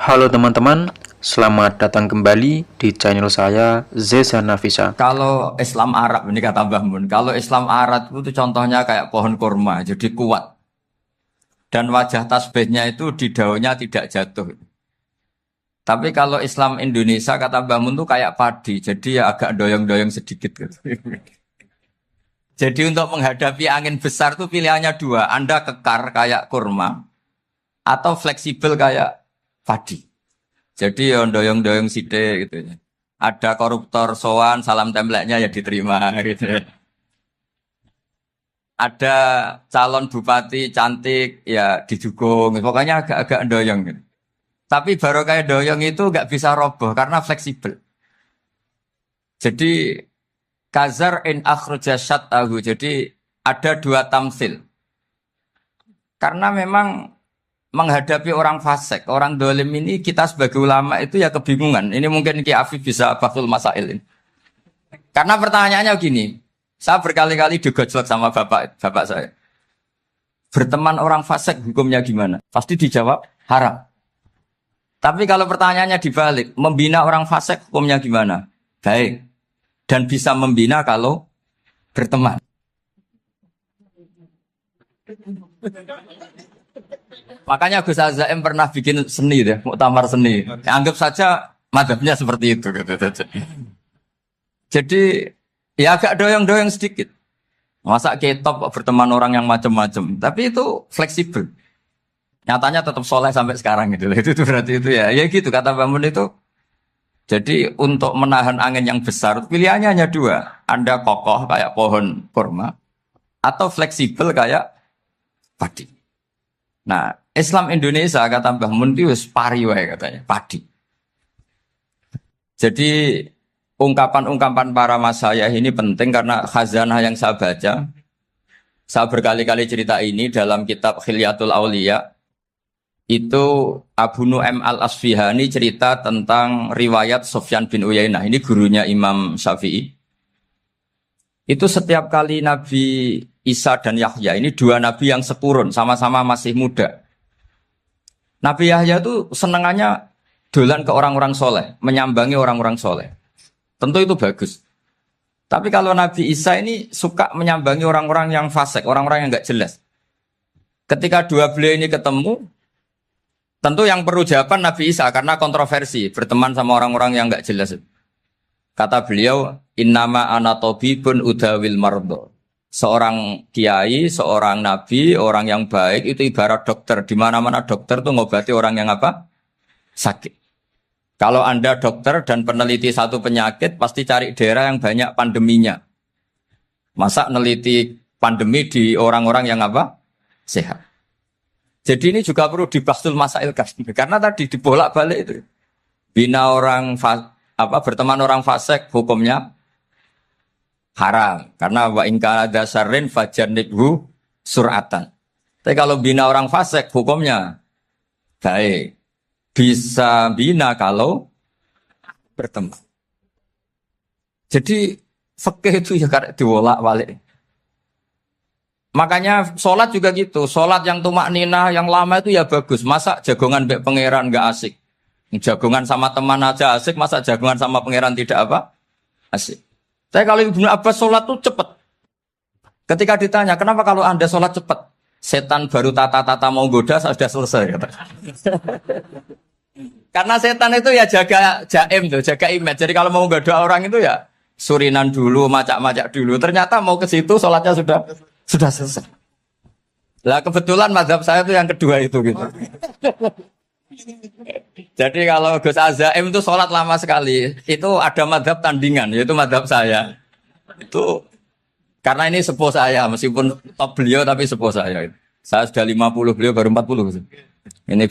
Halo teman-teman, selamat datang kembali di channel saya Zeza Nafisa. Kalau Islam Arab ini kata Mbah Mun, kalau Islam Arab itu contohnya kayak pohon kurma, jadi kuat. Dan wajah tasbihnya itu di daunnya tidak jatuh. Tapi kalau Islam Indonesia kata Mbah Mun itu kayak padi, jadi ya agak doyong-doyong sedikit gitu. Jadi untuk menghadapi angin besar tuh pilihannya dua, Anda kekar kayak kurma atau fleksibel kayak padi. Jadi ya doyong-doyong sidik gitu ya. Ada koruptor sowan, salam templeknya ya diterima gitu ya. Ada calon bupati cantik ya didukung, pokoknya agak-agak doyong gitu. Tapi baru kayak doyong itu nggak bisa roboh karena fleksibel. Jadi kazar in akhraja tahu. Jadi ada dua tamsil. Karena memang menghadapi orang fasik, orang dolim ini kita sebagai ulama itu ya kebingungan. Ini mungkin Ki Afif bisa bahsul masail ini. Karena pertanyaannya gini, saya berkali-kali digojlok sama bapak saya. Berteman orang fasik hukumnya gimana? Pasti dijawab haram. Tapi kalau pertanyaannya dibalik, membina orang fasik hukumnya gimana? Baik. Dan bisa membina kalau berteman. Makanya Gus Azaim pernah bikin seni deh, muktamar seni. Ya, anggap saja madhabnya seperti itu. Gitu. Jadi ya agak doyong-doyong sedikit. Masa ketop berteman orang yang macam-macam. Tapi itu fleksibel. Nyatanya tetap soleh sampai sekarang gitu. Itu berarti itu ya. Ya gitu kata Bangun itu. Jadi untuk menahan angin yang besar pilihannya hanya dua. Anda kokoh kayak pohon kurma atau fleksibel kayak padi. Nah, Islam Indonesia kata Mbah Mun itu pari wae katanya, padi. Jadi ungkapan-ungkapan para masyayikh ini penting karena khazanah yang saya baca. Saya berkali-kali cerita ini dalam kitab Khilyatul Auliya. Itu Abu Nu'aim al-Asfihani cerita tentang riwayat Sufyan bin Uyainah. Ini gurunya Imam Syafi'i. Itu setiap kali Nabi Isa dan Yahya, ini dua nabi yang sekurun, sama-sama masih muda. Nabi Yahya itu senengannya dolan ke orang-orang soleh, menyambangi orang-orang soleh. Tentu itu bagus. Tapi kalau Nabi Isa ini suka menyambangi orang-orang yang fasik, orang-orang yang nggak jelas. Ketika dua beliau ini ketemu, tentu yang perlu jawaban Nabi Isa karena kontroversi, berteman sama orang-orang yang nggak jelas. Kata beliau, innama ana tabibun udawil mardo. Seorang kiai, seorang nabi, orang yang baik itu ibarat dokter. Di mana-mana dokter tuh ngobati orang yang apa? Sakit. Kalau Anda dokter dan peneliti satu penyakit, pasti cari daerah yang banyak pandeminya. Masa neliti pandemi di orang-orang yang apa? Sehat. Jadi ini juga perlu dibahsul masail karena tadi dibolak-balik itu. Bina orang berteman orang fasik hukumnya haram karena wa in kana dasarin fajanibhu suratan. Tapi kalau bina orang fasik hukumnya baik. Bisa bina kalau berteman. Jadi fikih itu ya karena dibolak-balik. Makanya sholat juga gitu. Sholat yang tumak ninah yang lama itu ya bagus. Masa jagongan mbek pangeran nggak asik. Jagongan sama teman aja asik, masa jagongan sama pangeran tidak apa? Asik. Tapi kalau Ibnu Abbas sholat tuh cepat. Ketika ditanya, kenapa kalau Anda sholat cepat? Setan baru tata-tata mau goda, sudah selesai. Kata. Karena setan itu ya jaga jaim tuh, jaga image. Jadi kalau mau goda orang itu ya surinan dulu, macak-macak dulu. Ternyata mau ke situ sholatnya sudah selesai. Lah kebetulan mazhab saya itu yang kedua itu gitu. Jadi kalau Gus Azaim itu sholat lama sekali, itu ada madhab tandingan, yaitu madhab saya. Itu karena ini sepuh saya, meskipun top beliau tapi sepuh saya. Saya sudah 50, beliau baru 40. Ini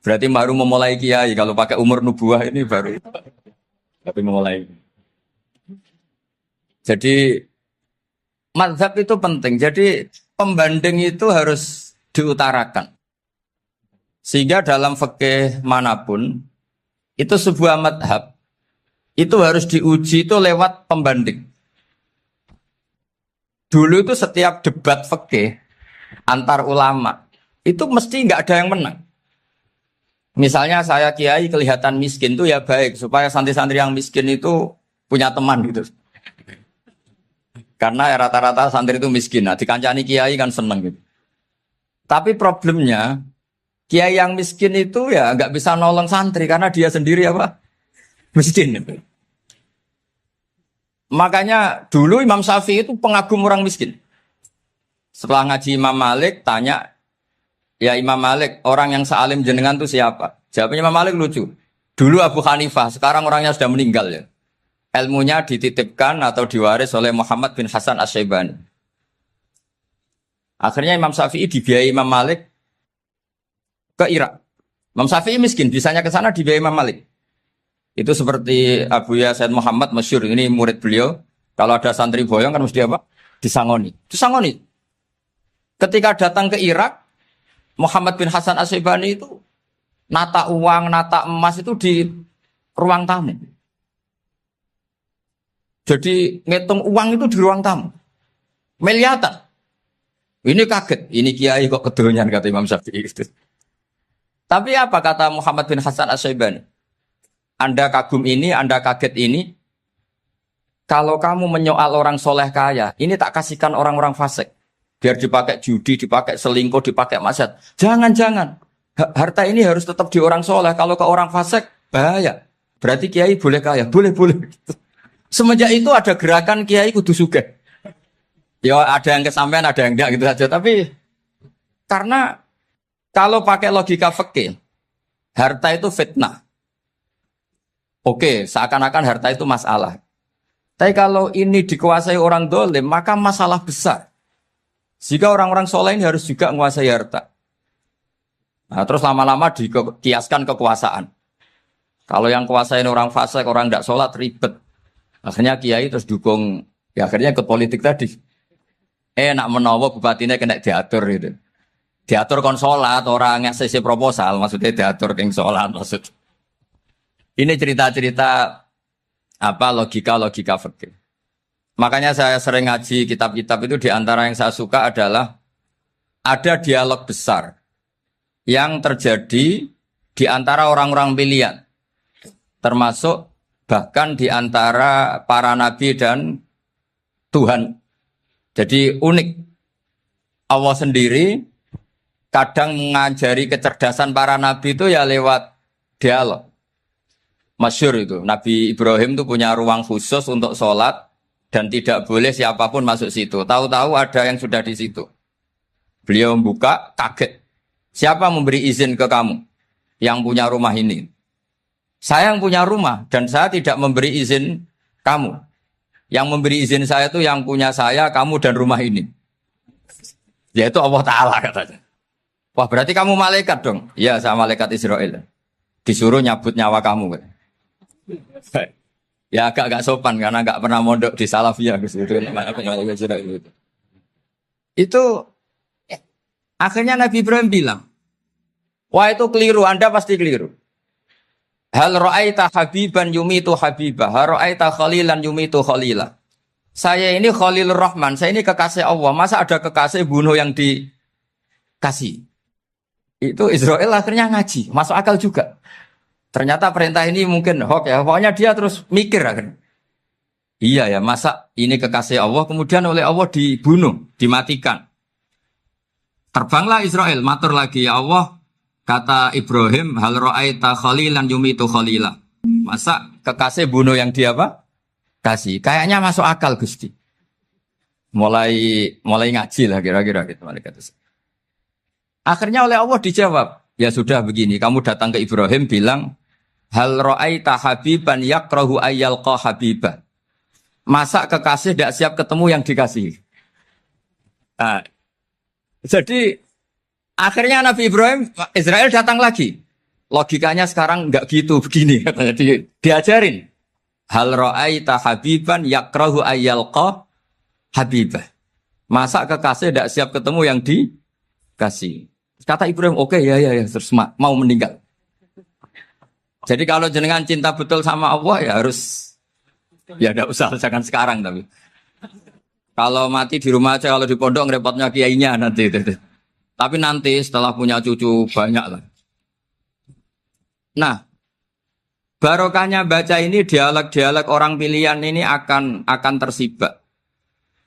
berarti baru memulai kiai. Kalau pakai umur nubuah ini baru, tapi memulai. Jadi madhab itu penting. Jadi pembanding itu harus diutarakan. Sehingga dalam fikih manapun, itu sebuah madhab, itu harus diuji itu lewat pembanding. Dulu itu setiap debat fikih antar ulama, itu mesti nggak ada yang menang. Misalnya saya kiai kelihatan miskin tuh ya baik supaya santri-santri yang miskin itu punya teman gitu. Karena rata-rata santri itu miskin. Nah, dikancani kiai kan seneng gitu. Tapi problemnya kiai yang miskin itu ya nggak bisa nolong santri karena dia sendiri apa? Miskin. Makanya dulu Imam Syafi'i itu pengagum orang miskin. Setelah ngaji Imam Malik tanya, ya Imam Malik, orang yang sealim jenengan itu siapa? Jawabnya Imam Malik lucu. Dulu Abu Hanifah, sekarang orangnya sudah meninggal ya. Ilmunya dititipkan atau diwaris oleh Muhammad bin Hasan Asy-Syaibani. Akhirnya Imam Syafi'i dibiayai Imam Malik ke Irak. Imam Syafi'i miskin, bisanya ke sana dibiayai Imam Malik. Itu seperti Abu Ya Said Muhammad masyhur, ini murid beliau. Kalau ada santri boyong kan mesti apa? Disangoni. Disangoni. Ketika datang ke Irak, Muhammad bin Hasan Asy-Syaibani itu nata uang, nata emas itu di ruang tamu. Jadi ngitung uang itu di ruang tamu. Miliatan. Ini kaget, ini kiai kok kedonyan kata Imam Syafi'i itu. Tapi apa kata Muhammad bin Hasan Asy-Syaibani? Anda kagum ini, Anda kaget ini. Kalau kamu menyoal orang soleh kaya, ini tak kasihkan orang-orang fasik. Biar dipakai judi, dipakai selingkuh, dipakai maksiat. Jangan-jangan. Harta ini harus tetap di orang soleh. Kalau ke orang fasik, bahaya. Berarti kiai boleh kaya. Boleh-boleh. Semenjak itu ada gerakan kiai kudu sugih. Ya ada yang kesampaian, ada yang enggak gitu saja. Tapi karena kalau pakai logika fikih, harta itu fitnah. Oke, seakan-akan harta itu masalah. Tapi kalau ini dikuasai orang dolim, maka masalah besar. Jika orang-orang soleh ini harus juga menguasai harta. Nah, terus lama-lama dikiaskan kekuasaan. Kalau yang kuasain orang fasik, orang tidak sholat, ribet. Akhirnya kiai terus dukung, ya akhirnya ikut politik tadi. Nak menawa bupatinya kena diatur gitu. Diatur kon sholat, orang yang sesi proposal, maksudnya diatur keng sholat maksud. Ini cerita-cerita apa logika-logika fikih. Makanya saya sering ngaji kitab-kitab itu, diantara yang saya suka adalah ada dialog besar yang terjadi di antara orang-orang pilihan, termasuk bahkan di antara para nabi dan Tuhan. Jadi unik. Allah sendiri kadang mengajari kecerdasan para nabi itu ya lewat dialog. Masyhur itu, Nabi Ibrahim itu punya ruang khusus untuk sholat dan tidak boleh siapapun masuk situ. Tahu-tahu ada yang sudah di situ. Beliau membuka, kaget. Siapa memberi izin ke kamu yang punya rumah ini? Saya yang punya rumah dan saya tidak memberi izin kamu. Yang memberi izin saya itu yang punya saya, kamu dan rumah ini. Yaitu Allah Ta'ala katanya. Wah berarti kamu malaikat dong? Iya, saya malaikat Israel. Disuruh nyabut nyawa kamu. Ya agak sopan karena agak pernah mondok di Salafiyah gitu. Itu akhirnya Nabi Ibrahim bilang, wah itu keliru, Anda pasti keliru. Hal ra'aita habiban yumitu habibah, hal ra'aita khalilan yumitu khalilah. Saya ini Khalilur Rahman, saya ini kekasih Allah. Masa ada kekasih bunuh yang dikasih? Itu Israel akhirnya ngaji, masuk akal juga. Ternyata perintah ini mungkin hoax ya. Pokoknya dia terus mikir akhirnya. Iya ya, masa ini kekasih Allah kemudian oleh Allah dibunuh, dimatikan. Terbanglah Israel, matur lagi ya Allah, kata Ibrahim, hal ra'aita khalilan yumitu khalilah. Masa kekasih bunuh yang dia apa? Kasih. Kayaknya masuk akal Gusti. Mulai ngaji lah kira-kira gitu malaikat. Akhirnya oleh Allah dijawab, ya sudah begini, kamu datang ke Ibrahim bilang, hal ra'aita habiban yakrahu ayyalqa habibah. Masa kekasih tidak siap ketemu yang dikasih. Nah, jadi akhirnya Nabi Ibrahim, Israel datang lagi. Logikanya sekarang enggak gitu, begini katanya diajarin. Hal ra'aita habiban yakrahu ayyalqa habibah. Masa kekasih tidak siap ketemu yang dikasih. Kata Ibrahim, oke, ya, terus mau meninggal. Jadi kalau jenengan cinta betul sama Allah ya harus, ya tidak usah, jangan sekarang tapi. Kalau mati di rumah aja, kalau di pondok repotnya kiainya nanti. Tapi nanti setelah punya cucu banyak lah. Nah, barokahnya baca ini dialog-dialog orang pilihan ini akan tersibak.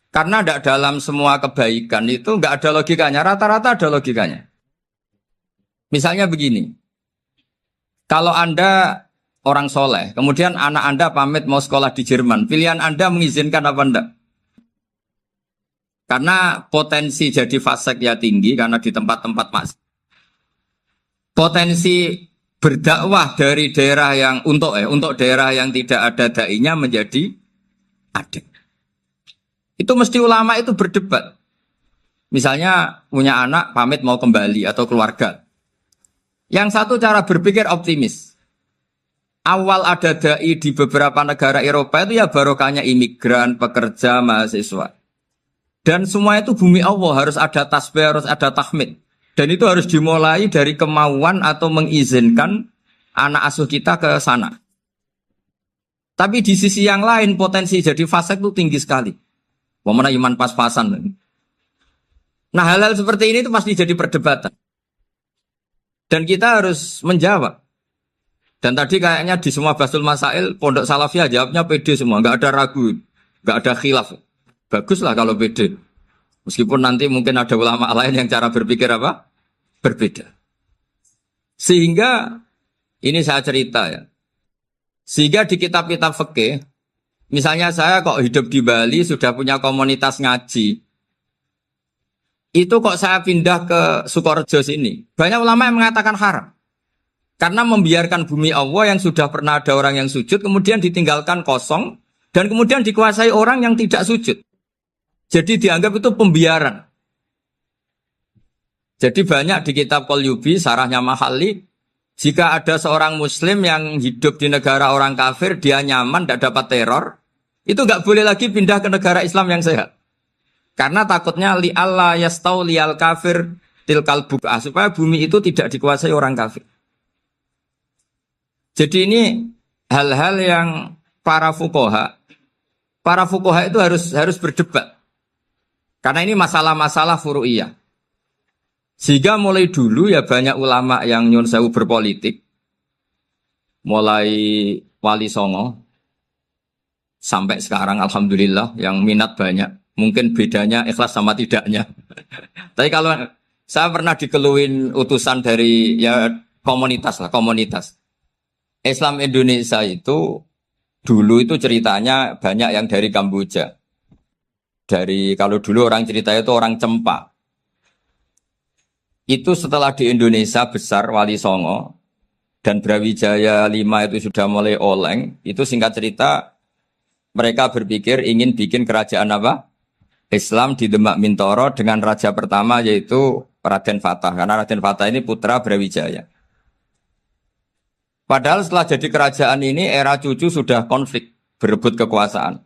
Karena tidak dalam semua kebaikan itu nggak ada logikanya, rata-rata ada logikanya. Misalnya begini, kalau Anda orang soleh, kemudian anak Anda pamit mau sekolah di Jerman, pilihan Anda mengizinkan apa enggak? Karena potensi jadi fasik ya tinggi, karena di tempat-tempat potensi berdakwah dari daerah yang untuk daerah yang tidak ada dai-nya menjadi ada. Itu mesti ulama itu berdebat. Misalnya punya anak pamit mau kembali atau keluarga. Yang satu cara berpikir optimis. Awal ada dai di beberapa negara Eropa itu ya barokahnya imigran, pekerja, mahasiswa. Dan semua itu bumi Allah, harus ada tasbih, harus ada tahmid. Dan itu harus dimulai dari kemauan atau mengizinkan anak asuh kita ke sana. Tapi di sisi yang lain potensi jadi fasik itu tinggi sekali. Wamana iman pas-pasan. Nah hal-hal seperti ini itu pasti jadi perdebatan. Dan kita harus menjawab. Dan tadi kayaknya di semua Basul Masail, Pondok Salafiyah jawabnya pede semua. Nggak ada ragu, nggak ada khilaf. Baguslah kalau pede. Meskipun nanti mungkin ada ulama lain yang cara berpikir apa? Berbeda. Sehingga, ini saya cerita ya. Sehingga di kitab-kitab fikih, misalnya saya kok hidup di Bali sudah punya komunitas ngaji. Itu kok saya pindah ke Sukorejo sini. Banyak ulama yang mengatakan haram. Karena membiarkan bumi Allah yang sudah pernah ada orang yang sujud, kemudian ditinggalkan kosong, dan kemudian dikuasai orang yang tidak sujud. Jadi dianggap itu pembiaran. Jadi banyak di kitab Qalyubi, sarahnya Mahalli, jika ada seorang muslim yang hidup di negara orang kafir, dia nyaman, tidak dapat teror, itu nggak boleh lagi pindah ke negara Islam yang sehat. Karena takutnya li'alla yastau li'al kafir tilkal buk'ah, supaya bumi itu tidak dikuasai orang kafir. Jadi ini hal-hal yang para fuqaha itu harus berdebat. Karena ini masalah-masalah furu'iyah. Sehingga mulai dulu ya banyak ulama yang nyun sewu berpolitik. Mulai Wali Songo sampai sekarang alhamdulillah yang minat banyak. Mungkin bedanya ikhlas sama tidaknya. Tapi kalau saya pernah dikeluhin utusan dari ya komunitas. Islam Indonesia itu dulu itu ceritanya banyak yang dari Kamboja. Kalau dulu orang cerita itu orang Cempa. Itu setelah di Indonesia besar Wali Songo dan Brawijaya 5 itu sudah mulai oleng, itu singkat cerita mereka berpikir ingin bikin kerajaan apa? Islam di Demak Mintoro dengan raja pertama yaitu Raden Fatah. Karena Raden Fatah ini putra Brawijaya. Padahal setelah jadi kerajaan ini era cucu sudah konflik, berebut kekuasaan.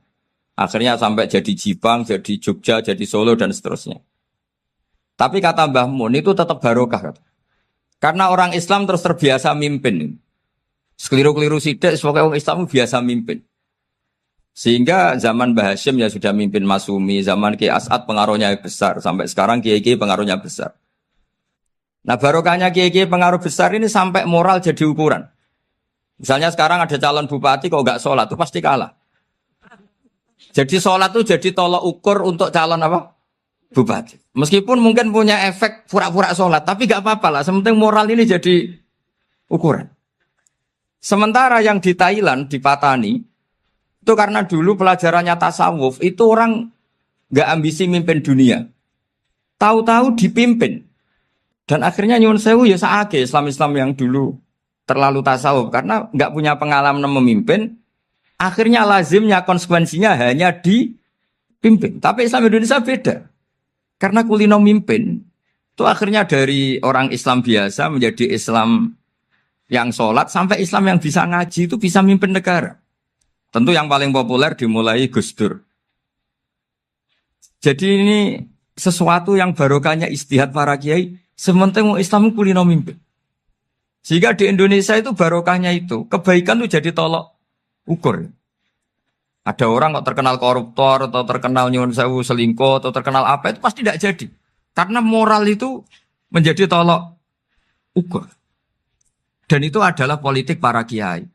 Akhirnya sampai jadi Jipang, jadi Jogja, jadi Solo dan seterusnya. Tapi kata Mbah Mun itu tetap barokah. Karena orang Islam terus terbiasa mimpin. Sekeliru-keliru sidik, pokoknya orang Islam biasa mimpin. Sehingga zaman Mbah Hashim ya sudah mimpin Masumi, zaman Ki As'ad pengaruhnya besar. Sampai sekarang Kiai-Kiai pengaruhnya besar. Nah barokahnya Kiai-Kiai pengaruh besar ini sampai moral jadi ukuran. Misalnya sekarang ada calon bupati kok nggak sholat, itu pasti kalah. Jadi sholat itu jadi tolok ukur untuk calon apa? Bupati. Meskipun mungkin punya efek pura-pura sholat, tapi nggak apa-apa lah. Sementing moral ini jadi ukuran. Sementara yang di Thailand, di Patani, itu karena dulu pelajarannya tasawuf, itu orang nggak ambisi mimpin dunia. Tahu-tahu dipimpin. Dan akhirnya nyuwun sewu ya saake Islam-Islam yang dulu terlalu tasawuf karena nggak punya pengalaman memimpin, akhirnya lazimnya konsekuensinya hanya dipimpin. Tapi Islam Indonesia beda, karena kulino mimpin itu akhirnya dari orang Islam biasa menjadi Islam yang sholat sampai Islam yang bisa ngaji itu bisa mimpin negara. Tentu yang paling populer dimulai Gus Dur. Jadi ini sesuatu yang barokahnya istihad para kiai. Sementing Islam kulino mimpin. Sehingga di Indonesia itu barokahnya itu, kebaikan itu jadi tolok ukur. Ada orang kok terkenal koruptor, atau terkenal nyuwun sewu selingkuh, atau terkenal apa, itu pasti tidak jadi. Karena moral itu menjadi tolok ukur. Dan itu adalah politik para kiai.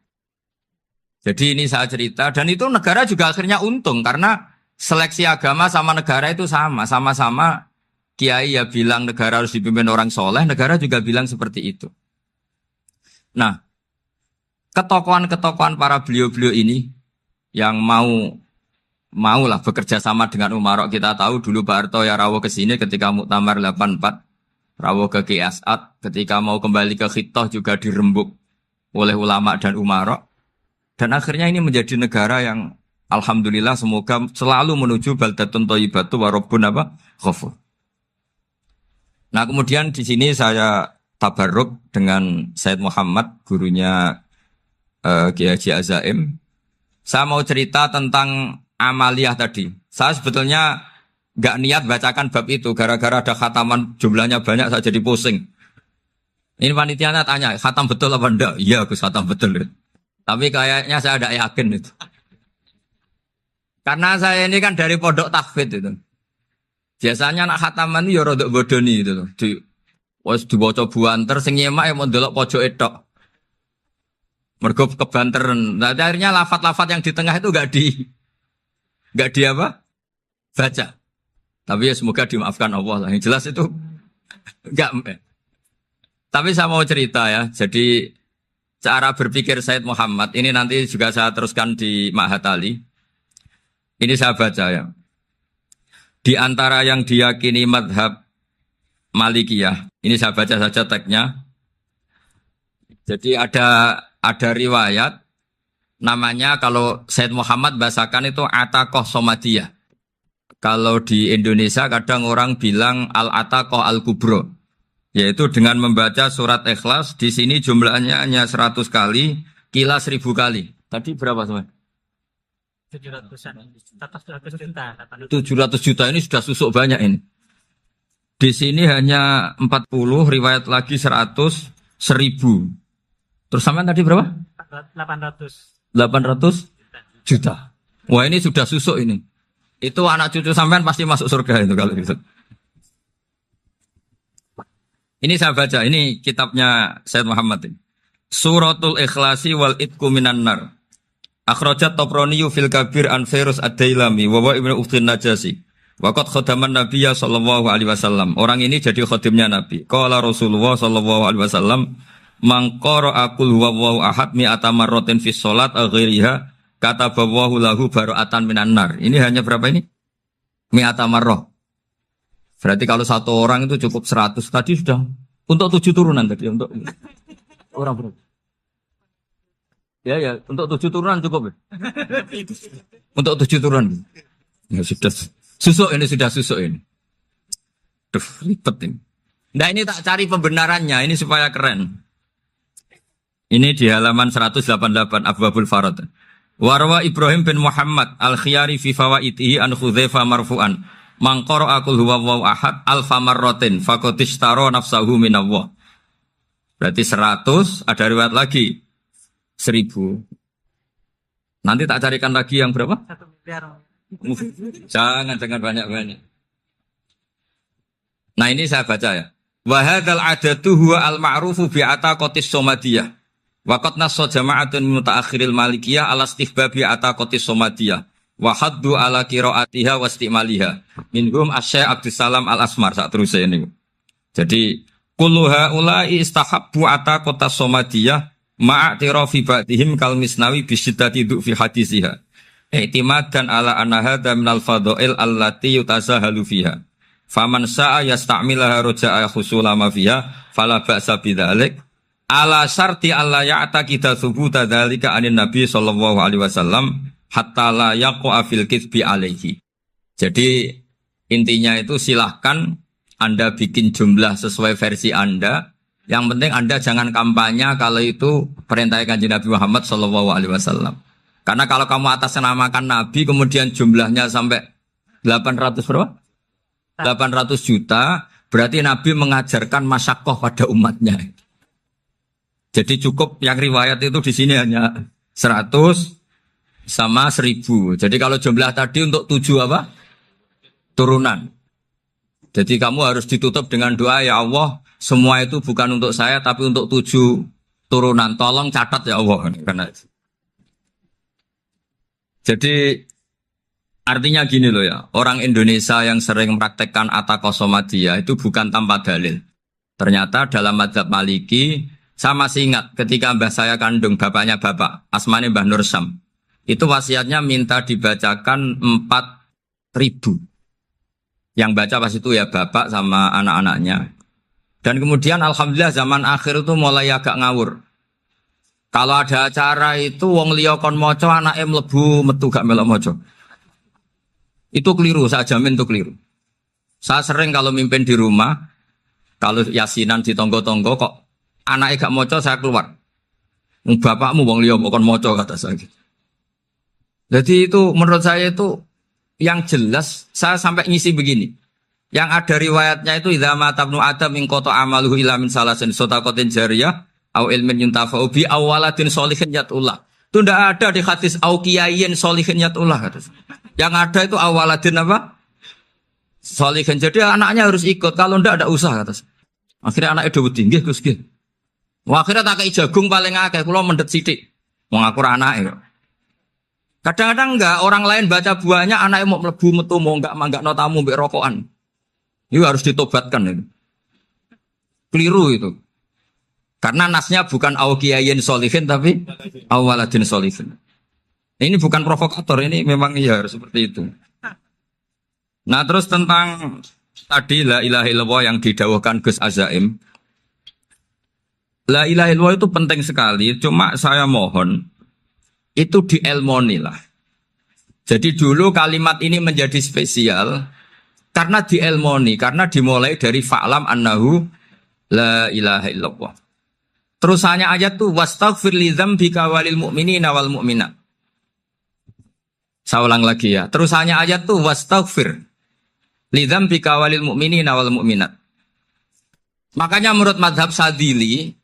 Jadi ini saya cerita, dan itu negara juga akhirnya untung, karena seleksi agama sama negara itu sama. Sama-sama kiai ya bilang negara harus dipimpin orang soleh, negara juga bilang seperti itu. Nah, ketokohan-ketokohan para beliau-beliau ini yang mau lah bekerja sama dengan umarok. Kita tahu dulu Pak Harto ya rawuh ke sini ketika Muktamar 84, rawuh ke Ki As'ad, ketika mau kembali ke Khittah juga dirembuk oleh ulama dan umarok. Dan akhirnya ini menjadi negara yang alhamdulillah semoga selalu menuju baldatun thayyibatu wa rabbun ghafur. Nah, kemudian di sini saya tabarruk dengan Said Muhammad, gurunya Kiai Haji Azaim. Saya mau cerita tentang amaliyah tadi. Saya sebetulnya nggak niat bacakan bab itu, gara-gara ada khataman jumlahnya banyak saya jadi pusing. Ini panitianya tanya, khatam betul apa enggak? Iya, Gus, khatam betul. Tapi kayaknya saya tidak yakin itu. Karena saya ini kan dari pondok tahfidz itu. Biasanya anak khataman itu ya rodok bodoni itu. Wes dibaca buanter sing nyemak ya mau ndelok pojok etok. Mergo kebanteren. Nah, akhirnya lafat-lafat yang di tengah itu enggak di apa? Baca. Tapi ya semoga dimaafkan Allah lah. Yang jelas itu enggak. Tapi saya mau cerita ya. Jadi cara berpikir Said Muhammad ini nanti juga saya teruskan di Ma'had Ali. Ini saya baca ya. Di antara yang diyakini madhab Malikiyah, ini saya baca saja teksnya. Jadi ada riwayat namanya kalau Said Muhammad bahasakan itu Ataqoh Somadiyah. Kalau di Indonesia kadang orang bilang Al-Ataqoh Al-Kubro. Yaitu dengan membaca surat Ikhlas, di sini jumlahnya hanya 100 kali, Qila 1000 kali. Tadi berapa teman? 700-an, 700 juta. 700 juta ini sudah susuk banyak ini. Di sini hanya 40, riwayat lagi 100, 1000. Terus sampai tadi berapa? 800 juta. Wah, ini sudah susuk ini. Itu anak cucu sampean pasti masuk surga itu kalau gitu. Ini saya baca, ini kitabnya Said Muhammad ini. Suratul Ikhlasi wal Itqu minan nar. Akhrajat Tabrani fil Kabir an Fairuz Ad-Dailami wa Ibnu Uftin Najasi. Waqad khadaman Nabiyya sallallahu alaihi wasallam. Orang ini jadi khadimnya Nabi. Qala Rasulullah sallallahu alaihi wasallam, "Man qara'a qul huwallahu ahad mi'ata marratin fi shalat ghairiha katabahu lahu bara'atan minan nar." Ini hanya berapa ini? Mi'ata marrah. Berarti kalau satu orang itu cukup 100. Tadi sudah untuk 7 turunan tadi untuk orang berapa? Ya, untuk 7 turunan cukup. Untuk 7 turunan. Ya sudah susuk ini Duh, ribet ini. Nah, ini tak cari pembenarannya, ini supaya keren. Ini di halaman 188 Abwabul Farad. Warwa Ibrahim bin Muhammad Al-Khiyari fi fawaitihi an Hudzaifah marfu'an. Man qara'a qul huwallahu ahad alfa marratin faqad ishtara nafsahu minallah. Berarti 100, ada riwayat lagi 1000. Nanti tak carikan lagi yang berapa? 1 miliar. Jangan banyak-banyak. Nah, ini saya baca ya. Wa hadzal adatu huwa al-ma'rufu bi ataqatis somadiyah. Wa qad nassa jama'atun mutaakhiril malikiyah ala istihbabi ataqatis somadiyah. Wa haddu ala qiraatiha wa istimaliha. Minhum Asy-Syaikh Abdus Salam Al-Asmar sak terus ini. Jadi kullu haula'i istahabbu ataqatas somadiyah ma'atirafi ba'dihim kal misnawi bi syiddati fi hadisiha. I'timadan ala anna hadza minal fadha'il allati yutasahalu fiha. Faman sa'a yasta'milaha roja'a khusula ma fiha fala ba'sa bidzalik ala syarti alla ya'taqida thubuta dzalika anin nabi sallallahu alaihi wasallam hatta la yaqa fil kitsbi alaihi. Jadi intinya itu silahkan Anda bikin jumlah sesuai versi Anda. Yang penting Anda jangan kampanye kalau itu perintah Kanjeng Nabi Muhammad sallallahu alaihi wasallam. Karena kalau kamu atasnamakan Nabi kemudian jumlahnya sampai 800 berapa? 800 juta, berarti Nabi mengajarkan masyakoh pada umatnya. Jadi cukup yang riwayat itu di sini hanya 100 sama 1000. Jadi kalau jumlah tadi untuk 7 apa? Turunan. Jadi kamu harus ditutup dengan doa, ya Allah, semua itu bukan untuk saya tapi untuk 7 turunan. Tolong catat ya Allah. Karena jadi artinya gini loh ya, orang Indonesia yang sering mempraktekkan atakosomadiyah itu bukan tanpa dalil. Ternyata dalam mazhab Maliki, saya masih ingat ketika mbah saya kandung, bapaknya bapak, asmane Mbah Nur Syam, itu wasiatnya minta dibacakan 4.000. Yang baca pas itu ya bapak sama anak-anaknya. Dan kemudian alhamdulillah zaman akhir itu mulai agak ngawur. Kalau ada acara itu wong liya kon maca anake mlebu metu gak melok maca. Itu keliru, saya jamin itu keliru. Saya sering kalau mimpin di rumah, kalau yasinan di tonggo-tonggo kok anaknya gak maca saya keluar. Bapakmu wong liya kon maca kata saya. Jadi itu menurut saya itu yang jelas saya sampai ngisi begini. Yang ada riwayatnya itu idza mata ibnu adam min qata amaluhu illa min salasin shadaqatin jariyah au ilmin yuntafa'u bi awaladin sholihin yatullah. Itu tidak ada di hadis au kiyayin sholihin yatullah kata. Yang ada itu awaladin apa? Sholihin. Jadi anaknya harus ikut, kalau tidak ada usaha kata. Akhirnya anaknya dawuh nggih Gus nggih. Wah, akhirnya tak kei jagung paling akeh kula mendet sithik. Wong aku ora anake. Kadang-kadang enggak, orang lain baca buahnya anaknya mau mlebu metu mau enggak tamu mbek rokokan. Itu harus ditobatkan itu. Keliru itu. Karena nasnya bukan aukiyayin solihin tapi awaladin solihin. Ini bukan provokator, ini memang ya harus seperti itu. Nah terus tentang tadi la ilaha illallah yang didawahkan Gus Azaim. La ilaha illallah itu penting sekali, cuma saya mohon itu dielmoni lah. Jadi dulu kalimat ini menjadi spesial karena dielmoni, karena dimulai dari fa'lam annahu la ilaha illallah. Terusannya ayat tuh wastaghfir li dzambika walil mu'minina wal mu'minat. Saya ulang lagi ya. Terusannya ayat tuh wastaghfir li dzambika walil mu'minina wal mu'minat. Makanya menurut mazhab Sadili,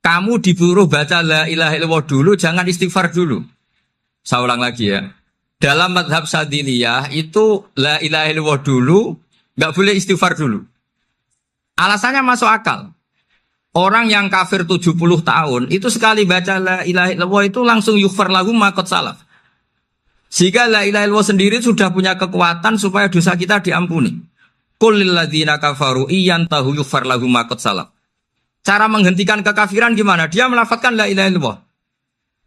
kamu disuruh baca la ilaha illallah dulu, jangan istighfar dulu. Saya ulang lagi ya. Dalam mazhab Sadiliyah itu la ilaha illallah dulu, nggak boleh istighfar dulu. Alasannya masuk akal. Orang yang kafir 70 tahun, itu sekali baca la ilaha illallah itu langsung yughfar lahum ma qad salaf. Jika la ilaha illallah sendiri sudah punya kekuatan supaya dosa kita diampuni. Qul lil ladzina kafaru iyantahu yughfar lahum ma qad salaf. Cara menghentikan kekafiran gimana? Dia melafadzkan la ilaha illallah.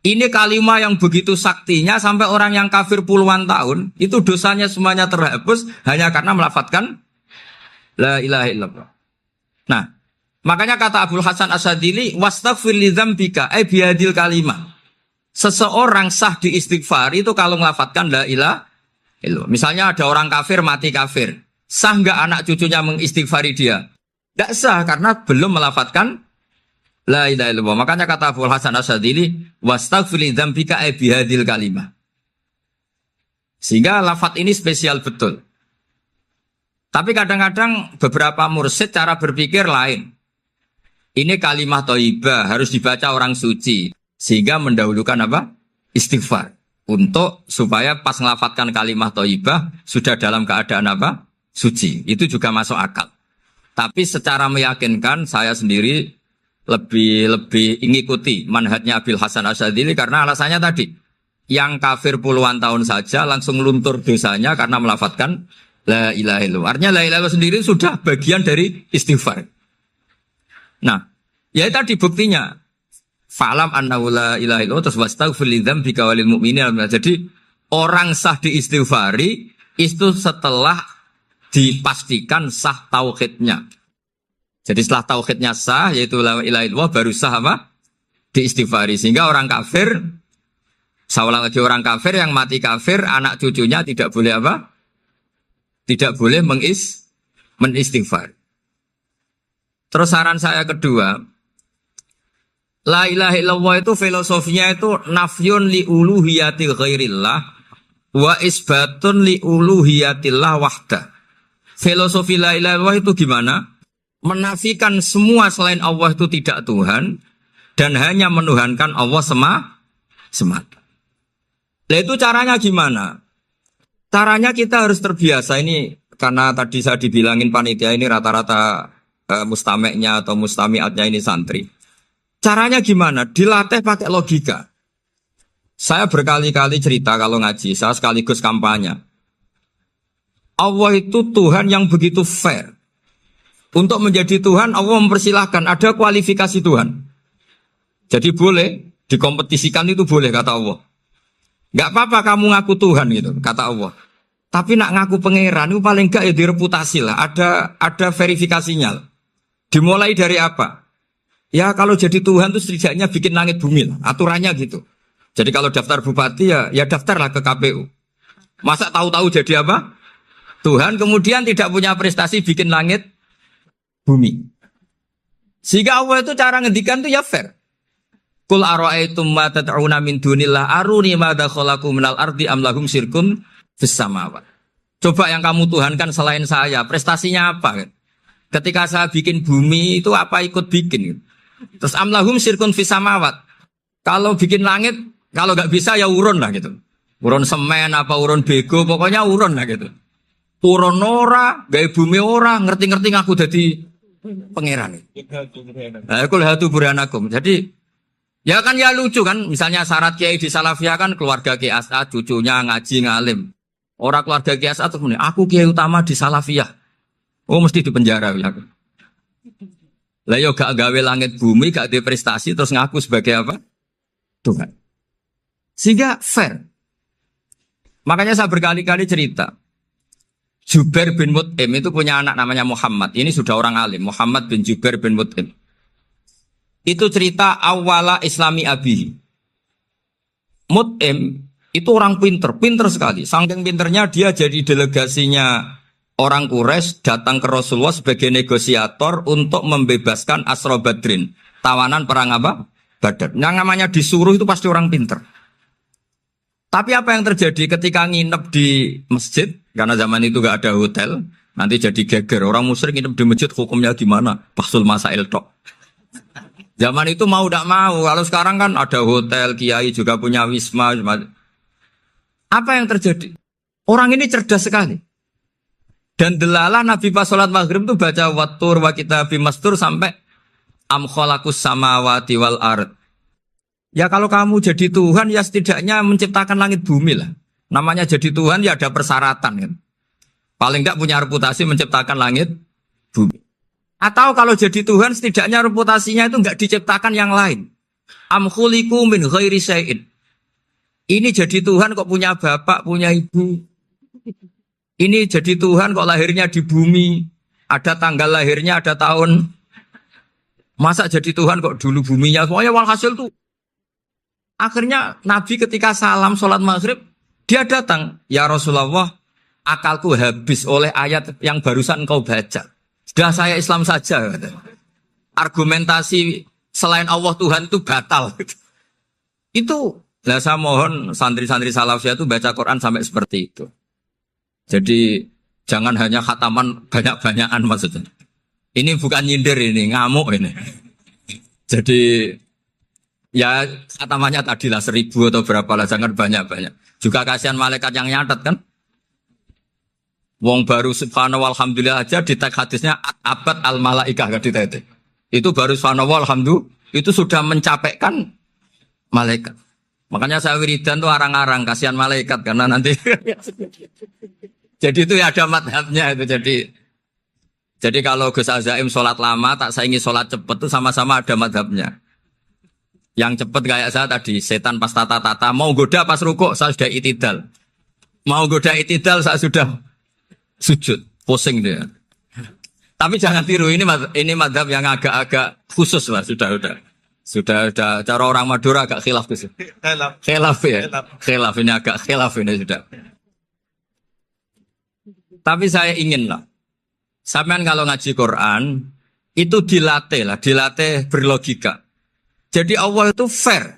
Ini kalimat yang begitu saktinya sampai orang yang kafir puluhan tahun itu dosanya semuanya terhapus hanya karena melafadzkan la ilaha illallah. Nah, makanya kata Abdul Hasan Asadili wastaghfir li dzambika ay bihadil kalimah. Seseorang sah di istighfar itu kalau melafadzkan la ilaha illallah. Misalnya ada orang kafir mati kafir, sah enggak anak cucunya mengistighfari dia? Tidak sah karena belum melafadzkan la ilaha illallah. Makanya kata Abu Hasan Asadili wastaghfir li dzambika ay bihadil kalimah. Sehingga lafadz ini spesial betul. Tapi kadang-kadang beberapa mursyid cara berpikir lain. Ini kalimat thayyibah harus dibaca orang suci sehingga mendahulukan apa? Istighfar. Untuk supaya pas melafadzkan kalimat thayyibah sudah dalam keadaan apa? Suci. Itu juga masuk akal. Tapi secara meyakinkan saya sendiri lebih mengikuti manhajnya Abil Hasan Asyadzili karena alasannya tadi yang kafir puluhan tahun saja langsung luntur dosanya karena melafadzkan la ilaha illallah. Artinya la ilaha illallah sendiri sudah bagian dari istighfar. Nah, ya tadi buktinya fa'lam annahu la ilaha illallah terus wastaghfir li dzambika walil mu'minina. Jadi orang sah diistighfari itu setelah dipastikan sah tauhidnya. Jadi setelah tauhidnya sah, yaitu la ilaha illallah, baru sah apa? Diistighfari. Sehingga orang kafir, saya ulang lagi, orang kafir yang mati kafir, anak cucunya tidak boleh apa? Tidak boleh menistighfar. Terus saran saya kedua, la ilaha illallah itu filosofinya itu nafyun li uluhiyati ghairillah wa isbatun li uluhiyatillah wahda. Filosofi la ilaha illallah itu gimana? Menafikan semua selain Allah itu tidak Tuhan dan hanya menuhankan Allah semata. Nah itu caranya gimana? Caranya kita harus terbiasa ini karena tadi saya dibilangin panitia ini rata-rata mustameknya atau mustamiatnya ini santri. Caranya gimana? Dilatih pakai logika. Saya berkali-kali cerita kalau ngaji, saya sekaligus kampanye. Allah itu Tuhan yang begitu fair. Untuk menjadi Tuhan, Allah mempersilahkan, ada kualifikasi Tuhan. Jadi boleh, dikompetisikan itu boleh, kata Allah. Gak apa-apa kamu ngaku Tuhan gitu, kata Allah. Tapi nak ngaku pangeran itu paling gak ya direputasi lah. Ada verifikasinya. Dimulai dari apa? Ya kalau jadi Tuhan itu setidaknya bikin langit bumi lah. Aturannya gitu. Jadi kalau daftar bupati ya daftarlah ke KPU. Masa tahu-tahu jadi apa? Tuhan kemudian tidak punya prestasi bikin langit bumi. Sehingga Allah itu cara ngendikan itu ya fair. Qul ara'aytum ma tad'una min dunillah aruni madza khalaqu minal ardi am lahum syirkun fis samawat. Coba yang kamu tuhankan selain saya, prestasinya apa? Ketika saya bikin bumi itu apa ikut bikin? Terus am lahum syirkun fis samawat. Kalau bikin langit, kalau nggak bisa ya urun lah gitu. Urun semen apa urun bego, pokoknya urun lah gitu. Urun ora, gawe bumi ora, ngerti-ngerti ngaku jadi pangeran. Kul hatu burhanakum. Jadi ya kan ya lucu kan, misalnya syarat kiai di Salafiyah kan keluarga Kiai As'ad, cucunya ngaji ngalim. Orang keluarga Kiai As'ad terus aku kiai utama di Salafiyah. Oh mesti di penjara ya. Lah yo gak gawe langit bumi, gak ada prestasi terus ngaku sebagai apa? Tuhan. Sehingga fair. Makanya saya berkali-kali cerita. Jubair bin Mut'im itu punya anak namanya Muhammad. Ini sudah orang alim, Muhammad bin Jubair bin Mut'im. Itu cerita awala Islami Abihi. Mut'im itu orang pinter sekali. Saking pinternya dia jadi delegasinya orang Quraisy datang ke Rasulullah sebagai negosiator untuk membebaskan Asra Badrin. Tawanan perang apa? Badar. Yang namanya disuruh itu pasti orang pinter. Tapi apa yang terjadi ketika nginep di masjid? Karena zaman itu gak ada hotel. Nanti jadi geger. Orang musyrik nginep di masjid hukumnya gimana? Bahsul masail tok. Zaman itu mau tidak mau. Kalau sekarang kan ada hotel, kiai juga punya wisma. Apa yang terjadi? Orang ini cerdas sekali. Dan delalah Nabi pas sholat maghrib itu baca wattur wa kitabim mastur sampai am khalaqus samawati wal ard. Ya kalau kamu jadi Tuhan ya setidaknya menciptakan langit bumi lah. Namanya jadi Tuhan ya ada persyaratan kan. Paling tidak punya reputasi menciptakan langit bumi. Atau kalau jadi Tuhan setidaknya reputasinya itu enggak diciptakan yang lain. Am khuliqu min ghairi syai'in. Ini jadi Tuhan kok punya bapak, punya ibu. Ini jadi Tuhan kok lahirnya di bumi. Ada tanggal lahirnya, ada tahun. Masa jadi Tuhan kok dulu buminya semuanya walhasil tuh. Akhirnya Nabi ketika salam sholat maghrib, dia datang. Ya Rasulullah, akalku habis oleh ayat yang barusan kau baca. Sudah saya Islam saja. Argumentasi selain Allah Tuhan itu batal. Itu, nah saya mohon santri-santri Salafiyah itu baca Quran sampai seperti itu. Jadi jangan hanya khataman banyak-banyakan maksudnya. Ini bukan nyindir ini, ngamuk ini. Jadi ya khatamannya tadilah 1000 atau berapa lah, jangan banyak-banyak. Juga kasihan malaikat yang nyatet kan. Wong baru subhanallah alhamdulillah aja di tag hadisnya abad al malaikah kan ditete. Itu baru subhanallah alhamdulillah itu sudah mencapaikan malaikat. Makanya saya wiridan tuh arang-arang kasihan malaikat karena nanti jadi itu ya ada madhabnya itu jadi kalau Gus Azaim sholat lama tak saingi sholat cepet itu sama-sama ada madhabnya. Yang cepet kayak saya tadi setan pas tata-tata mau goda pas rukuk saya sudah itidal. Mau goda itidal saya sudah sujud, pusing dia. Tapi jangan tiru ini madhab yang agak-agak khusus lah sudah cara orang Madura agak khilaf tuh. Khilaf ya. Khilaf ini agak khilaf ini sudah. Tapi saya ingin lah. Sampean kalau ngaji Quran itu dilatih berlogika. Jadi Allah itu fair.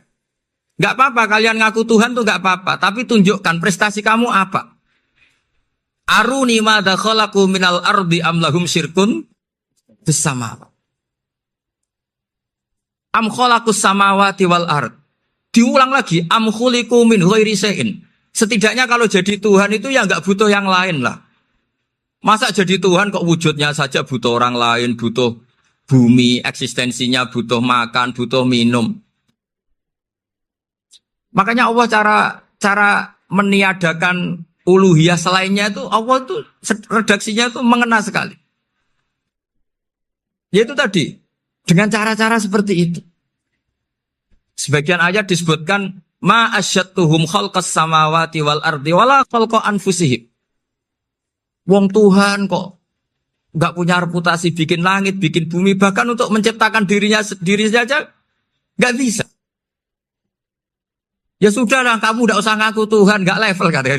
Gak apa-apa kalian ngaku Tuhan tuh gak apa-apa, tapi tunjukkan prestasi kamu apa. Aruni madza khalaqu minal ardi am lahum syirkun fis samawati. Am khalaqus samawati wal ard. Diulang lagi am khuliqu min ghairi syai'in. Setidaknya kalau jadi Tuhan itu ya enggak butuh yang lain lah. Masa jadi Tuhan kok wujudnya saja butuh orang lain, butuh bumi eksistensinya butuh makan, butuh minum. Makanya Allah cara meniadakan uluhiyah selainnya itu Allah itu redaksinya itu mengena sekali. Yaitu tadi dengan cara-cara seperti itu. Sebagian ayat disebutkan ma asyattuhum khalqas samawati wal ardi wala khalqa anfusihim. Wong Tuhan kok nggak punya reputasi bikin langit, bikin bumi, bahkan untuk menciptakan dirinya sendiri saja nggak bisa. Ya sudah lah, kamu nggak usah ngaku Tuhan, nggak level kata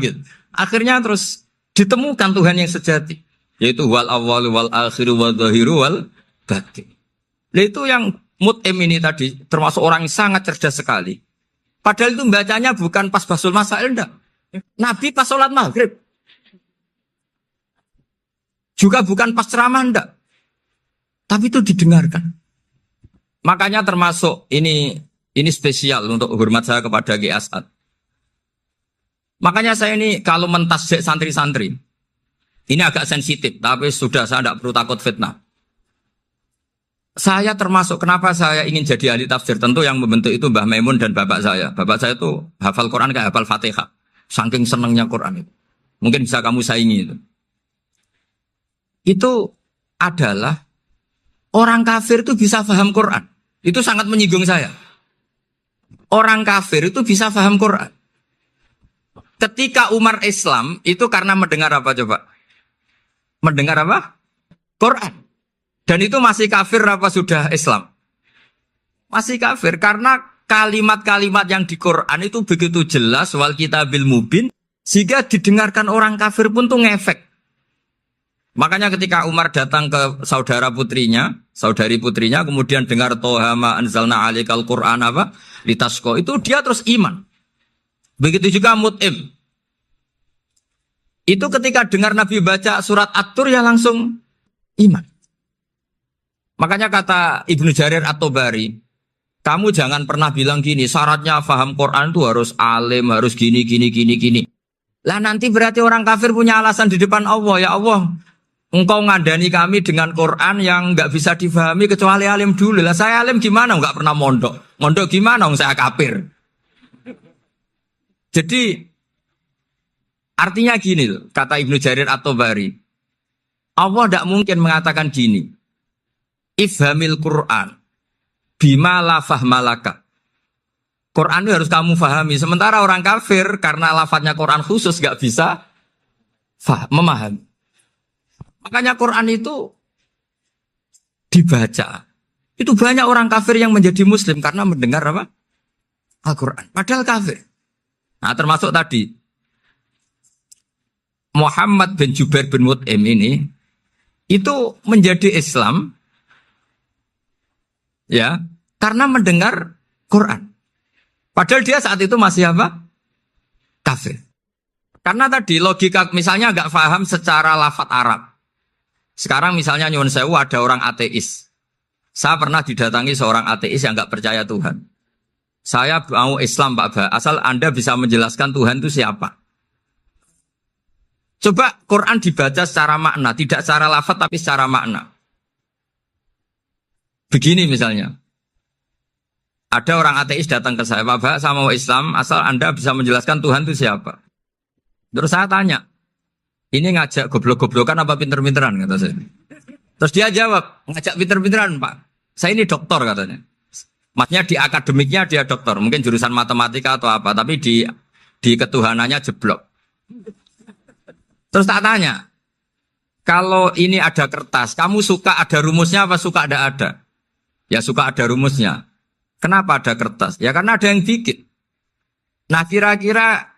gitu. Akhirnya terus ditemukan Tuhan yang sejati, yaitu wal awwalu wal akhiru wal dhahiru wal batin. Nah, itu yang Mut'im ini tadi termasuk orang yang sangat cerdas sekali. Padahal itu bacanya bukan pas basul masail, enggak. Nabi pas sholat maghrib. Juga bukan pas ceramah, enggak. Tapi itu didengarkan. Makanya termasuk ini spesial untuk hormat saya kepada Ki As'ad. Makanya saya ini kalau mentasjik santri-santri, ini agak sensitif, tapi sudah saya tidak perlu takut fitnah. Saya termasuk kenapa saya ingin jadi ahli tafsir, tentu yang membentuk itu Mbah Maimun dan bapak saya. Bapak saya itu hafal Quran kayak hafal Fatihah. Saking senangnya Quran itu. Mungkin bisa kamu saingi itu. Itu adalah orang kafir itu bisa paham Quran. Itu sangat menyinggung saya. Orang kafir itu bisa paham Quran. Ketika Umar Islam itu karena mendengar apa coba? Mendengar apa? Quran. Dan itu masih kafir apa sudah Islam? Masih kafir karena kalimat-kalimat yang di Quran itu begitu jelas wal kitabil mubin sehingga didengarkan orang kafir pun tuh ngefek. Makanya ketika Umar datang ke saudari putrinya kemudian dengar Toha ma anzalna alaikal Quran apa? Litasqa, itu dia terus iman. Begitu juga Mut'im. Itu ketika dengar Nabi baca surat At-Tur ya langsung iman. Makanya kata Ibnu Jarir At-Tabari, kamu jangan pernah bilang gini, syaratnya paham Quran itu harus alim, harus gini. Lah nanti berarti orang kafir punya alasan di depan Allah, ya Allah, engkau ngadani kami dengan Quran yang nggak bisa difahami kecuali alim dulu. Lah saya alim gimana? Nggak pernah mondok. Mondok gimana? Saya kafir. Jadi artinya gini loh, kata Ibnu Jarir At-Tabari, Allah tidak mungkin mengatakan gini. Ifhamil Quran bima la fahmalaka. Quran itu harus kamu fahami. Sementara orang kafir karena lafadznya Quran khusus gak bisa memahami. Makanya Quran itu dibaca. Itu banyak orang kafir yang menjadi muslim karena mendengar apa? Al-Quran. Padahal kafir. Nah termasuk tadi Muhammad bin Jubair bin Mut'im ini itu menjadi Islam ya, karena mendengar Quran. Padahal dia saat itu masih apa? Kafir. Karena tadi logika misalnya nggak paham secara lafadz Arab. Sekarang misalnya nyuwun sewu ada orang ateis. Saya pernah didatangi seorang ateis yang nggak percaya Tuhan. Saya mau Islam Pak Ba, asal Anda bisa menjelaskan Tuhan itu siapa. Coba Quran dibaca secara makna, tidak secara lafadz tapi secara makna. Begini misalnya, ada orang ateis datang ke saya, Pak, saya mau Islam, asal Anda bisa menjelaskan Tuhan itu siapa. Terus saya tanya, ini ngajak goblok-goblokan apa pinter-pinteran, kata saya. Terus dia jawab, ngajak pinter-pinteran Pak, saya ini doktor katanya. Maksudnya di akademiknya dia doktor, mungkin jurusan matematika atau apa, tapi di ketuhanannya jeblok. Terus tak tanya, kalau ini ada kertas, kamu suka ada rumusnya apa suka ada? Ya suka ada rumusnya. Kenapa ada kertas? Ya karena ada yang bikin. Nah kira-kira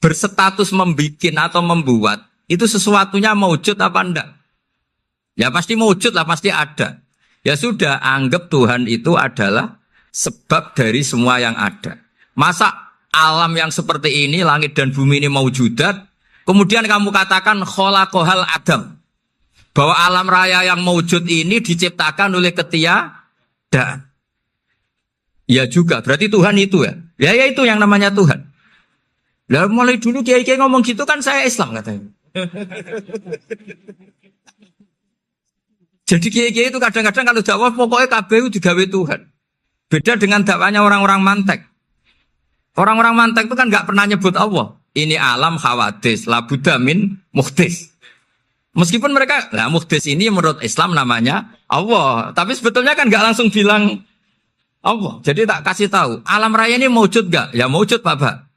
berstatus membikin atau membuat, itu sesuatunya mewujud apa enggak? Ya pasti mewujud lah, pasti ada. Ya sudah, anggap Tuhan itu adalah sebab dari semua yang ada. Masa alam yang seperti ini, langit dan bumi ini mewujudat, kemudian kamu katakan kholaqohal adam, bahwa alam raya yang mewujud ini diciptakan oleh ketiadaan. Ya juga, berarti Tuhan itu ya. Ya itu yang namanya Tuhan. Lah mulai dulu kiai-kiai ngomong gitu kan saya Islam katanya. Jadi kiai-kiai itu kadang-kadang kalau dakwah pokoknya kabeh itu digawe Tuhan. Beda dengan dakwahnya orang-orang mantek. Orang-orang mantek itu kan nggak pernah nyebut Allah. Ini alam hawadis, labudamin muhdis. Meskipun mereka, muhdis ini menurut Islam namanya Allah. Tapi sebetulnya kan nggak langsung bilang Allah. Jadi tak kasih tahu, alam raya ini mewujud nggak? Ya mewujud Pak.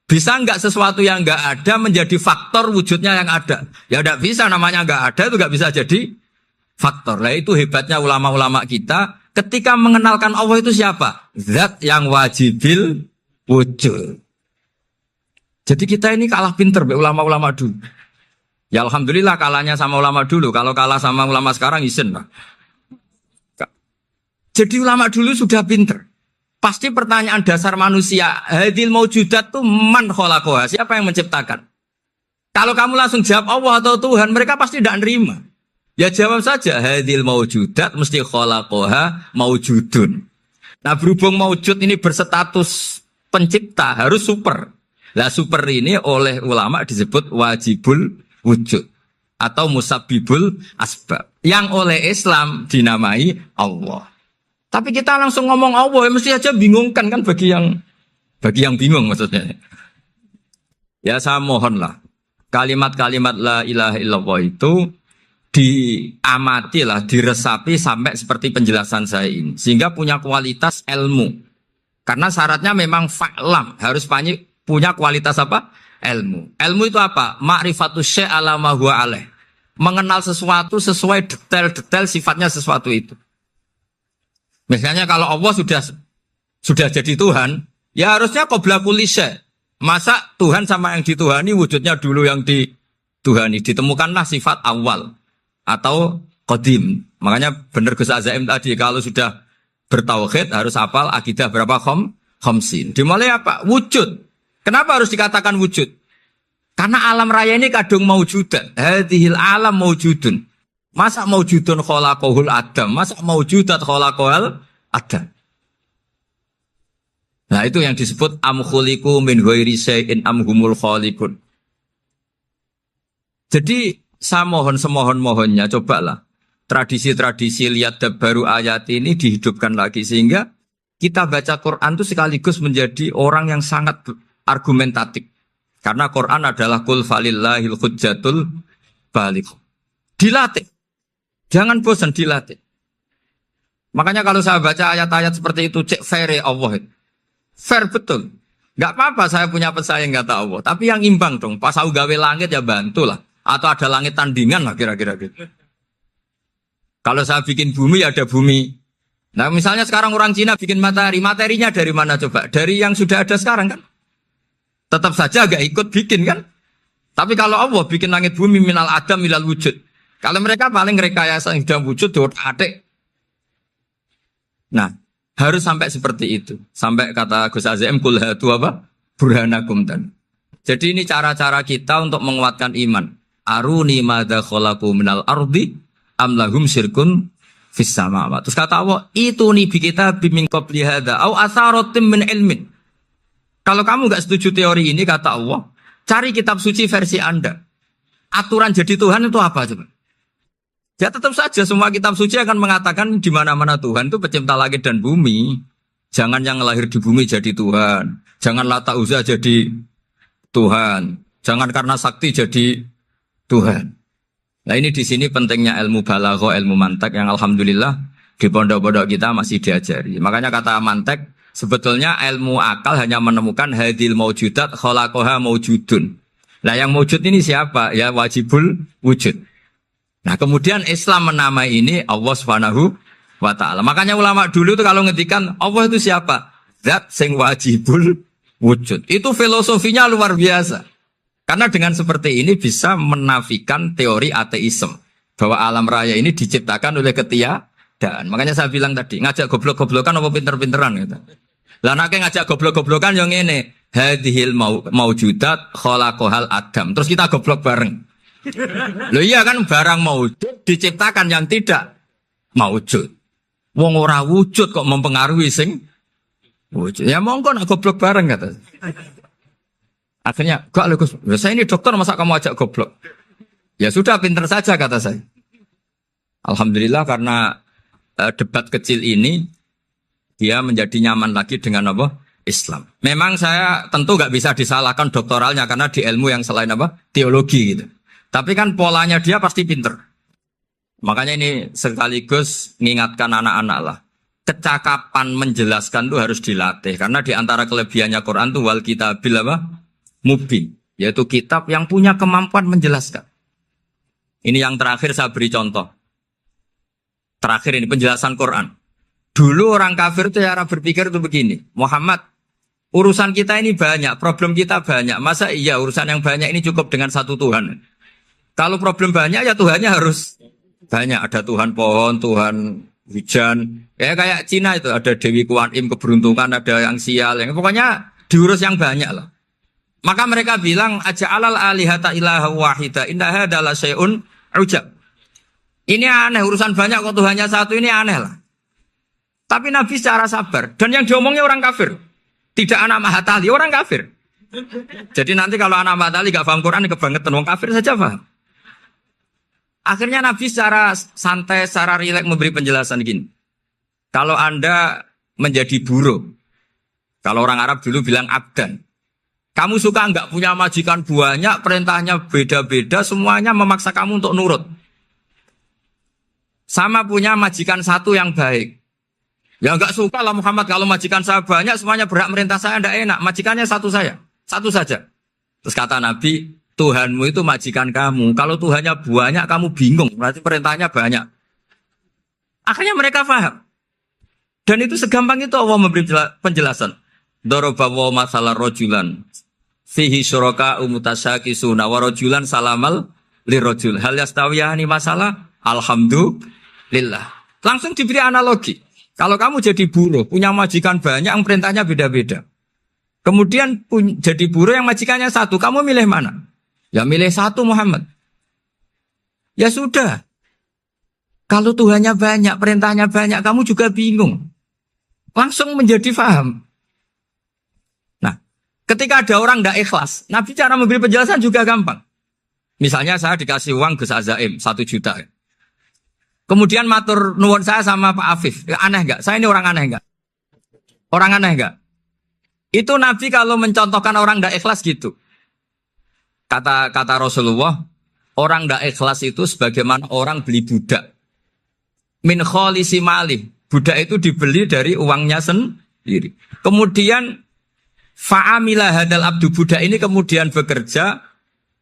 Bisa nggak sesuatu yang nggak ada menjadi faktor wujudnya yang ada? Ya nggak bisa, namanya nggak ada itu nggak bisa jadi faktor. Nah itu hebatnya ulama-ulama kita. Ketika mengenalkan Allah itu siapa? Zat yang wajibil wujud. Jadi kita ini kalah pinter ulama-ulama dulu. Ya alhamdulillah kalahnya sama ulama dulu. Kalau kalah sama ulama sekarang isen lah. Jadi ulama dulu sudah pinter. Pasti pertanyaan dasar manusia, hadil maujudat itu man khalaqaha, siapa yang menciptakan? Kalau kamu langsung jawab Allah atau Tuhan, mereka pasti tidak nerima. Ya jawab saja, hadil maujudat mesti khalaqaha maujudun. Nah berhubung maujud ini berstatus pencipta, harus super. Nah super ini oleh ulama disebut wajibul wujud atau musabbibul asbab. Yang oleh Islam dinamai Allah. Tapi kita langsung ngomong Allah, mesti aja bingungkan kan bagi yang bingung maksudnya. Ya saya mohonlah, kalimat-kalimat la ilaha illallah itu diamatilah, diresapi sampai seperti penjelasan saya ini. Sehingga punya kualitas ilmu. Karena syaratnya memang fa'lam, harus punya kualitas apa? Ilmu. Ilmu itu apa? Ma'rifatus syai' ala ma huwa alaih. Mengenal sesuatu sesuai detail-detail sifatnya sesuatu itu. Misalnya kalau Allah sudah jadi Tuhan, ya harusnya qabla kulli syai'. Masa Tuhan sama yang dituhani wujudnya dulu yang dituhani. Ditemukanlah sifat awal atau qadim. Makanya benar Gus Azaim tadi kalau sudah bertauhid harus hafal akidah berapa khamsin. Dimulai apa? Wujud. Kenapa harus dikatakan wujud? Karena alam raya ini kadung maujudan. Hadhil alam maujudun. Masa maujudun khalaqahul adam? Masa maujudat khalaqahul adam? Nah itu yang disebut am khuliqu min ghairi syai'in am humul khaliqun. Jadi saya mohon semohon-mohonnya cobalah tradisi-tradisi lihat baru ayat ini dihidupkan lagi sehingga kita baca Quran itu sekaligus menjadi orang yang sangat argumentatif. Karena Quran adalah qul falillahil hujjatul baligh. Dilatih. Jangan bosan dilatih. Makanya kalau saya baca ayat-ayat seperti itu, cek fair Allah. Fair betul. Gak apa-apa saya punya pesaing kata Allah. Tapi yang imbang dong. Pas aku gawe langit ya bantulah. Atau ada langit tandingan lah kira-kira gitu. Kalau saya bikin bumi ya ada bumi. Nah misalnya sekarang orang Cina bikin matahari. Materinya dari mana coba? Dari yang sudah ada sekarang kan? Tetap saja agak ikut bikin kan? Tapi kalau Allah bikin langit bumi minal adam minal wujud. Kalau mereka paling rekayasa yang sudah wujud adik. Nah, harus sampai seperti itu. Sampai kata Gus Azim kul hatu apa? Burhanakum dan. Jadi ini cara-cara kita untuk menguatkan iman. Aruni madza khalaqu minal ardi am lahum syirkun fis samawati. Terus kata Allah, itu nih bi kita bimin qabli hadza au atharatim min ilmin. Kalau kamu enggak setuju teori ini kata Allah, cari kitab suci versi Anda. Aturan jadi Tuhan itu apa coba? Ya tetap saja semua kitab suci akan mengatakan di mana-mana Tuhan itu pencipta langit dan bumi. Jangan yang lahir di bumi jadi Tuhan. Jangan Lata Uzza jadi Tuhan. Jangan karena sakti jadi Tuhan. Nah ini di sini pentingnya ilmu balaghah, ilmu mantek yang alhamdulillah di pondok-pondok kita masih diajari. Makanya kata mantek sebetulnya ilmu akal hanya menemukan hadil maujudat khalaqaha maujudun. Nah yang maujud ini siapa? Ya wajibul wujud. Nah kemudian Islam menamai ini Allah Subhanahu wa ta'ala. Makanya ulama dulu itu kalau ngetikan Allah itu siapa? Zat sing wajibul wujud. Itu filosofinya luar biasa. Karena dengan seperti ini bisa menafikan teori ateisme. Bahwa alam raya ini diciptakan oleh ketiadaan. Makanya saya bilang tadi, ngajak goblok-goblokan apa pinter-pinteran gitu. Lah nek ngajak goblok-goblokan yang ini, hadhil maujudat khalaqahal adam. Terus kita goblok bareng. Loh iya kan barang maujud diciptakan yang tidak maujud. Wong ora wujud kok mempengaruhi sing wujud. Ya monggo nak goblok bareng kata. Akhirnya, gak Gus, saya ini dokter masa kamu ajak goblok? Ya sudah pinter saja kata saya. Alhamdulillah karena debat kecil ini dia menjadi nyaman lagi dengan apa? Islam. Memang saya tentu nggak bisa disalahkan doktoralnya karena di ilmu yang selain apa? Teologi gitu. Tapi kan polanya dia pasti pinter. Makanya ini sekaligus mengingatkan anak-anak lah. Kecakapan menjelaskan itu harus dilatih karena di antara kelebihannya Quran itu wal kitabil apa? Mubin, yaitu kitab yang punya kemampuan menjelaskan. Ini yang terakhir saya beri contoh. Terakhir ini penjelasan Quran. Dulu orang kafir itu cara berpikir itu begini, Muhammad, urusan kita ini banyak, problem kita banyak. Masa iya urusan yang banyak ini cukup dengan satu Tuhan? Kalau problem banyak ya Tuhannya harus banyak. Ada Tuhan pohon, Tuhan hujan. Ya kayak Cina itu ada Dewi Kuan Im keberuntungan, ada yang sial, yang pokoknya diurus yang banyak lah. Maka mereka bilang aja'alal alihata ilaha wahida inna hadza la syai'un ujab. Ini aneh urusan banyak kok Tuhannya satu, ini aneh lah. Tapi Nabi secara sabar dan yang diomongnya orang kafir. Tidak anak Mahatali, orang kafir. Jadi nanti kalau anak Mahatali gak paham Quran kebangetan orang kafir saja paham. Akhirnya Nabi secara santai, secara rileks memberi penjelasan gini. Kalau Anda menjadi buruh, kalau orang Arab dulu bilang abdan. Kamu suka enggak punya majikan banyak, perintahnya beda-beda, semuanya memaksa kamu untuk nurut. Sama punya majikan satu yang baik. Ya enggak suka lah Muhammad kalau majikan saya banyak, semuanya berhak merintah saya, enggak enak. Majikannya satu saya, satu saja. Terus kata Nabi, Tuhanmu itu majikan kamu. Kalau Tuhannya banyak, kamu bingung. Berarti perintahnya banyak. Akhirnya mereka paham. Dan itu segampang itu Allah memberi penjelasan. Dorobawa masalah rojulan. Fihi syuraka umutasakisuna wa rojulan salamal lirojul. Hal yastawiyahani masalah. Alhamdulillah. Langsung diberi analogi. Kalau kamu jadi buruh, punya majikan banyak, yang perintahnya beda-beda. Kemudian jadi buruh yang majikannya satu. Kamu milih mana? Ya milih satu Muhammad. Ya sudah. Kalau Tuhannya banyak, perintahnya banyak, kamu juga bingung. Langsung menjadi faham. Nah, ketika ada orang tidak ikhlas, Nabi cara memberi penjelasan juga gampang. Misalnya saya dikasih uang Gus Azaim 1 juta. Kemudian matur nuwun saya sama Pak Afif. Ya, aneh enggak? Saya ini orang aneh enggak? Orang aneh enggak? Itu Nabi kalau mencontohkan orang tidak ikhlas gitu. Kata Rasulullah, orang tidak ikhlas itu sebagaimana orang beli budak. Min kholisi malih. Budak itu dibeli dari uangnya sendiri. Kemudian fa'amila hadal abdu, budak ini kemudian bekerja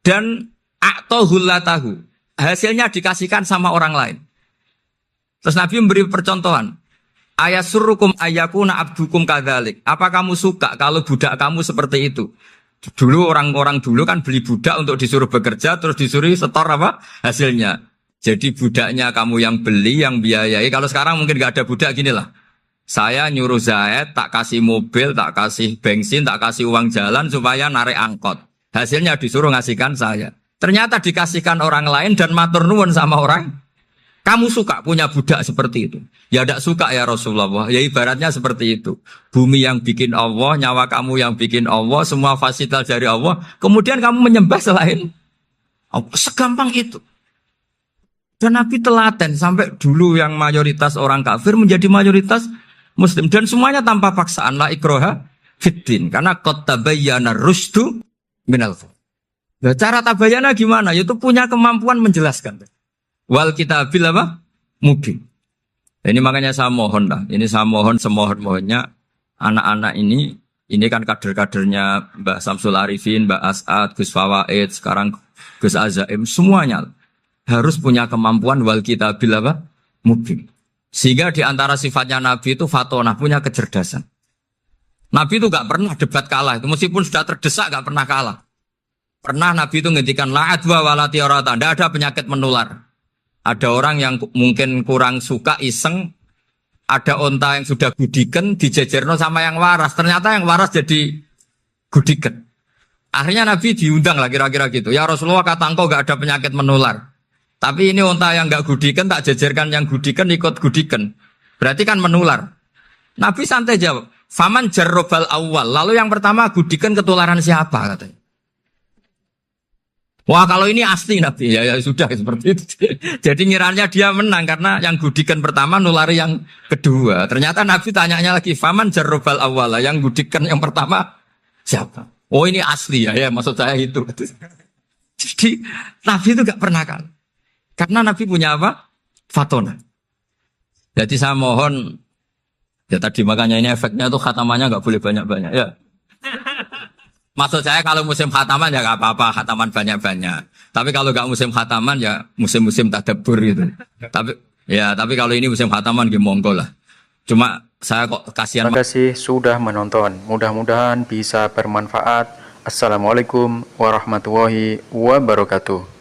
dan a'tohullatahu. Hasilnya dikasihkan sama orang lain. Terus Nabi memberi percontohan. Ayasurrukum ayyakuna abdukum kadzalik. Apa kamu suka kalau budak kamu seperti itu? Dulu orang-orang dulu kan beli budak untuk disuruh bekerja terus disuruh setor apa hasilnya. Jadi budaknya kamu yang beli, yang biayai. Kalau sekarang mungkin gak ada budak gini lah. Saya nyuruh Zaid, tak kasih mobil, tak kasih bensin, tak kasih uang jalan supaya narik angkot. Hasilnya disuruh ngasihkan saya. Ternyata dikasihkan orang lain dan matur nuwun sama orang. Kamu suka punya budak seperti itu? Ya tidak suka ya Rasulullah. Ya ibaratnya seperti itu. Bumi yang bikin Allah, nyawa kamu yang bikin Allah, semua fasilitas dari Allah. Kemudian kamu menyembah selain Allah. Segampang itu. Dan Nabi telaten sampai dulu yang mayoritas orang kafir menjadi mayoritas Muslim. Dan semuanya tanpa paksaan. La ikroha fiddin. Karena qad tabayyana rusdu minal ghayy. Nah, cara tabayana gimana? Yaitu punya kemampuan menjelaskan. Wal kitabil apa? Mubin. Ini makanya saya mohon lah. Ini saya mohon semohon-mohonnya anak-anak ini kan kader-kadernya Mbak Samsul Arifin, Mbak As'ad, Gus Fawaid, sekarang Gus Azaim, semuanya harus punya kemampuan wal kitabil apa? Mubin. Sehingga di antara sifatnya Nabi itu fatonah, punya kecerdasan. Nabi itu gak pernah debat kalah. Itu meskipun sudah terdesak gak pernah kalah. Pernah Nabi itu ngendikan la'adwa walati orata. Tidak ada penyakit menular. Ada orang yang mungkin kurang suka iseng, ada onta yang sudah gudiken dijejerno sama yang waras. Ternyata yang waras jadi gudiken. Akhirnya Nabi diundang lah kira-kira gitu. Ya Rasulullah, kata engkau gak ada penyakit menular. Tapi ini onta yang gak gudiken tak jejerkan yang gudiken ikut gudiken. Berarti kan menular. Nabi santai jawab. Faman jarrobal awal. Lalu yang pertama gudiken ketularan siapa katanya. Wah kalau ini asli Nabi ya sudah seperti itu. Jadi ngiranya dia menang karena yang gudikan pertama nulari yang kedua. Ternyata Nabi tanyanya lagi faman jarrobal awala, yang gudikan yang pertama siapa? Oh ini asli ya maksud saya itu. Jadi Nabi itu gak pernah kan. Karena Nabi punya apa? Fatona. Jadi saya mohon ya tadi makanya ini efeknya tuh khatamannya gak boleh banyak-banyak ya. Maksud saya kalau musim khataman ya gak apa-apa, khataman banyak-banyak. Tapi kalau gak musim khataman ya musim-musim tadabbur gitu. Tapi kalau ini musim khataman ya monggo lah. Cuma saya kok kasihan. Terima kasih sudah menonton. Mudah-mudahan bisa bermanfaat. Assalamualaikum warahmatullahi wabarakatuh.